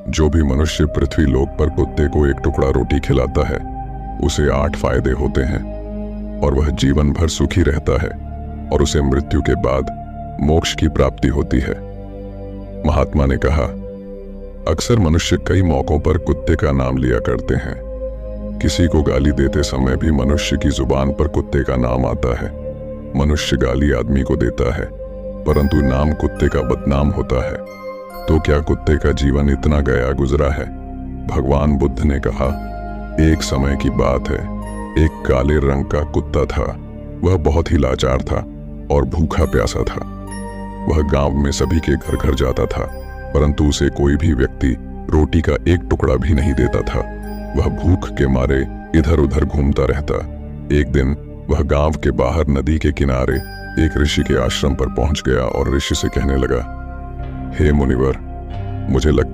जो भी मनुष्य पृथ्वी लोक पर कुत्ते को एक टुकड़ा रोटी खिलाता है उसे 8 फायदे होते हैं और वह जीवन भर सुखी रहता है और उसे मृत्यु के बाद मोक्ष की प्राप्ति होती है। महात्मा ने कहा, अक्सर मनुष्य कई मौकों पर कुत्ते का नाम लिया करते हैं। किसी को गाली देते समय भी मनुष्य की जुबान पर कुत्ते का नाम आता है। मनुष्य गाली आदमी को देता है परंतु नाम कुत्ते का बदनाम होता है। तो क्या कुत्ते का जीवन इतना गया गुजरा है? भगवान बुद्ध ने कहा, एक समय की बात है, एक काले रंग का कुत्ता था। वह बहुत ही लाचार था और भूखा प्यासा था। वह गांव में सभी के घर घर जाता था परंतु उसे कोई भी व्यक्ति रोटी का एक टुकड़ा भी नहीं देता था। वह भूख के मारे इधर उधर घूमता रहता। एक दिन वह गांव के बाहर नदी के किनारे एक ऋषि के आश्रम पर पहुंच गया और ऋषि से कहने लगा, हे मुनिवर, मुझे लगता